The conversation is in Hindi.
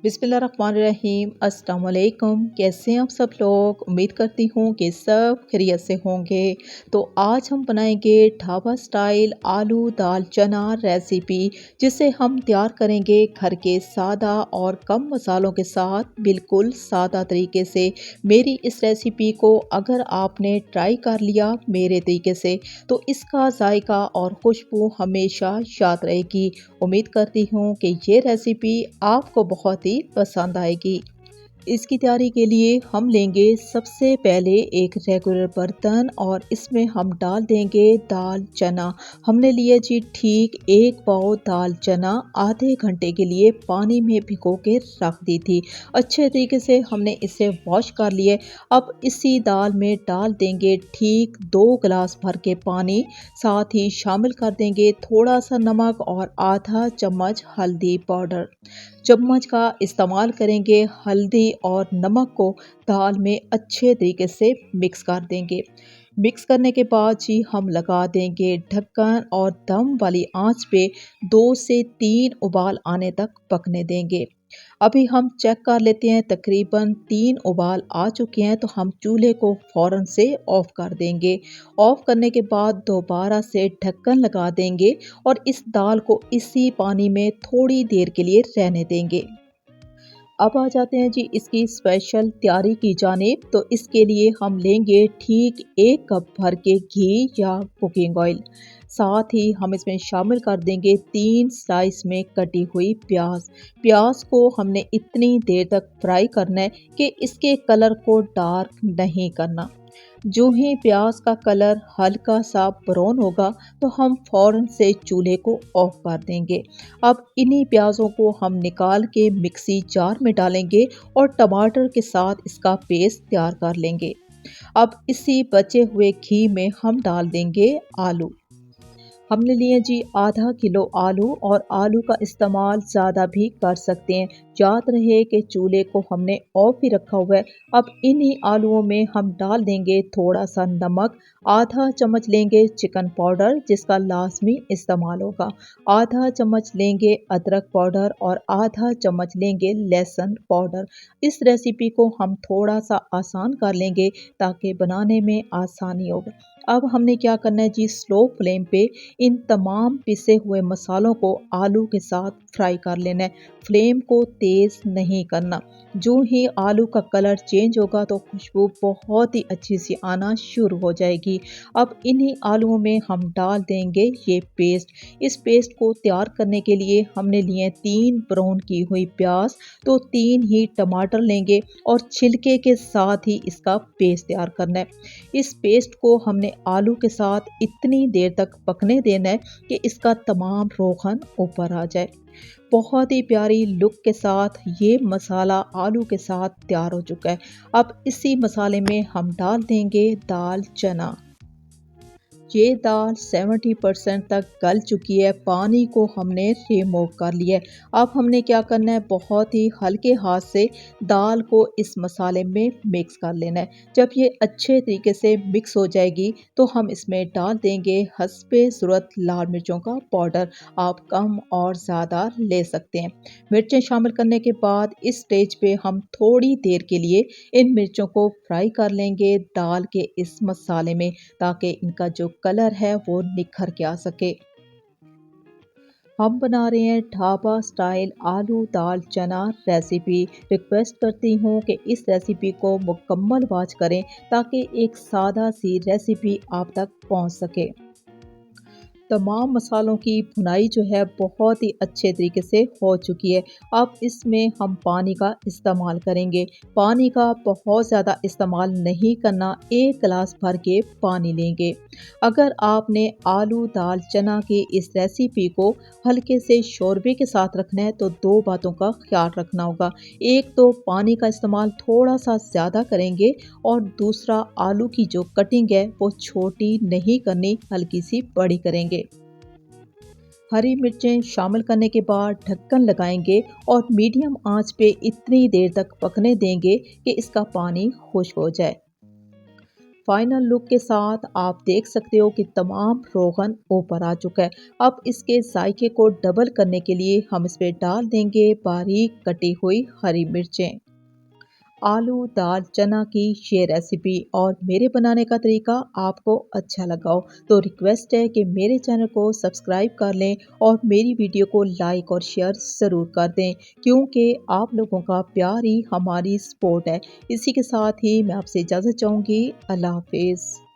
बिस्मिल्लाहिर्रहमानिर्रहीम। अस्सलाम वालेकुम। कैसे हैं आप सब लोग? उम्मीद करती हूँ कि सब खैरियत से होंगे। तो आज हम बनाएंगे ढाबा स्टाइल आलू दाल चना रेसिपी, जिसे हम तैयार करेंगे घर के सादा और कम मसालों के साथ, बिल्कुल सादा तरीके से। मेरी इस रेसिपी को अगर आपने ट्राई कर लिया मेरे तरीके से, तो इसका जायका और खुशबू हमेशा याद रहेगी। उम्मीद करती हूँ कि ये रेसिपी आपको बहुत ही पसंद आएगी। इसकी तैयारी के लिए हम लेंगे सबसे पहले एक रेगुलर बर्तन और इसमें हम डाल देंगे दाल चना। हमने लिए जी ठीक एक पाव दाल चना आधे घंटे के लिए पानी में भिगो के रख दी थी। अच्छे तरीके से हमने इसे वॉश कर लिए। अब इसी दाल में डाल देंगे ठीक 2 गिलास भर के पानी। साथ ही शामिल कर देंगे थोड़ा सा नमक और आधा चम्मच हल्दी पाउडर। चम्मच का इस्तेमाल करेंगे। हल्दी और नमक को दाल में अच्छे तरीके से मिक्स कर देंगे। मिक्स करने के बाद जी हम लगा देंगे ढक्कन और दम वाली आंच पे 2 से 3 उबाल आने तक पकने देंगे। अभी हम चेक कर लेते हैं, तकरीबन 3 उबाल आ चुके हैं, तो हम चूल्हे को फ़ौरन से ऑफ़ कर देंगे। ऑफ़ करने के बाद दोबारा से ढक्कन लगा देंगे और इस दाल को इसी पानी में थोड़ी देर के लिए रहने देंगे। अब आ जाते हैं जी इसकी स्पेशल तैयारी की जानिब। तो इसके लिए हम लेंगे ठीक 1 कप भर के घी या कुकिंग ऑयल। साथ ही हम इसमें शामिल कर देंगे 3 स्लाइस में कटी हुई प्याज। प्याज को हमने इतनी देर तक फ्राई करना है कि इसके कलर को डार्क नहीं करना। जो ही प्याज का कलर हल्का सा ब्राउन होगा, तो हम फ़ौरन से चूल्हे को ऑफ कर देंगे। अब इन्हीं प्याज़ों को हम निकाल के मिक्सी जार में डालेंगे और टमाटर के साथ इसका पेस्ट तैयार कर लेंगे। अब इसी बचे हुए घी में हम डाल देंगे आलू। हमने लिए जी आधा किलो आलू और आलू का इस्तेमाल ज़्यादा भी कर सकते हैं। याद रहे कि चूल्हे को हमने ऑफ ही रखा हुआ है। अब इन्हीं आलूओं में हम डाल देंगे थोड़ा सा नमक। आधा चम्मच लेंगे चिकन पाउडर, जिसका लाजमी इस्तेमाल होगा। आधा चम्मच लेंगे अदरक पाउडर और आधा चम्मच लेंगे लहसुन पाउडर। इस रेसिपी को हम थोड़ा सा आसान कर लेंगे ताकि बनाने में आसानी होगा। अब हमने क्या करना है जी, स्लो फ्लेम पे इन तमाम पिसे हुए मसालों को आलू के साथ फ्राई कर लेना है। फ्लेम को तेज़ नहीं करना। जो ही आलू का कलर चेंज होगा, तो खुशबू बहुत ही अच्छी सी आना शुरू हो जाएगी। अब इन्हीं आलूओं में हम डाल देंगे ये पेस्ट। इस पेस्ट को तैयार करने के लिए हमने लिए 3 ब्राउन की हुई प्याज, तो 3 ही टमाटर लेंगे और छिलके के साथ ही इसका पेस्ट तैयार करना है। इस पेस्ट को हमने आलू के साथ इतनी देर तक पकने देना है कि इसका तमाम रोगन ऊपर आ जाए। बहुत ही प्यारी लुक के साथ ये मसाला आलू के साथ तैयार हो चुका है। अब इसी मसाले में हम डाल देंगे दाल चना। ये दाल 70% तक गल चुकी है। पानी को हमने रिमूव कर लिया है। अब हमने क्या करना है, बहुत ही हल्के हाथ से दाल को इस मसाले में मिक्स कर लेना है। जब ये अच्छे तरीके से मिक्स हो जाएगी, तो हम इसमें डाल देंगे हस्बे ज़रूरत लाल मिर्चों का पाउडर। आप कम और ज़्यादा ले सकते हैं। मिर्चें शामिल करने के बाद इस स्टेज पे हम थोड़ी देर के लिए इन मिर्चों को फ्राई कर लेंगे दाल के इस मसाले में, ताकि इनका जो कलर है वो निखर के आ सके। हम बना रहे हैं ढाबा स्टाइल आलू दाल चना रेसिपी। रिक्वेस्ट करती हूँ कि इस रेसिपी को मुकम्मल वॉच करें, ताकि एक सादा सी रेसिपी आप तक पहुँच सके। तमाम मसालों की भुनाई जो है बहुत ही अच्छे तरीके से हो चुकी है। अब इसमें हम पानी का इस्तेमाल करेंगे। पानी का बहुत ज़्यादा इस्तेमाल नहीं करना। 1 गिलास भर के पानी लेंगे। अगर आपने आलू दाल चना की इस रेसिपी को हल्के से शोरबे के साथ रखना है, तो 2 बातों का ख्याल रखना होगा। एक तो पानी का इस्तेमाल थोड़ा सा ज़्यादा करेंगे, और दूसरा आलू की जो कटिंग है वो छोटी नहीं करनी, हल्की सी बड़ी करेंगे। हरी मिर्चें शामिल करने के बाद ढक्कन लगाएंगे और मीडियम आंच पे इतनी देर तक पकने देंगे कि इसका पानी खुश्क हो जाए। फाइनल लुक के साथ आप देख सकते हो कि तमाम रोगन ऊपर आ चुका है। अब इसके जायके को डबल करने के लिए हम इस पे डाल देंगे बारीक कटी हुई हरी मिर्चें। आलू दाल चना की ये रेसिपी और मेरे बनाने का तरीका आपको अच्छा लगा हो तो रिक्वेस्ट है कि मेरे चैनल को सब्सक्राइब कर लें और मेरी वीडियो को लाइक और शेयर ज़रूर कर दें, क्योंकि आप लोगों का प्यार ही हमारी सपोर्ट है। इसी के साथ ही मैं आपसे इजाज़त चाहूँगी। अल्लाह हाफिज़।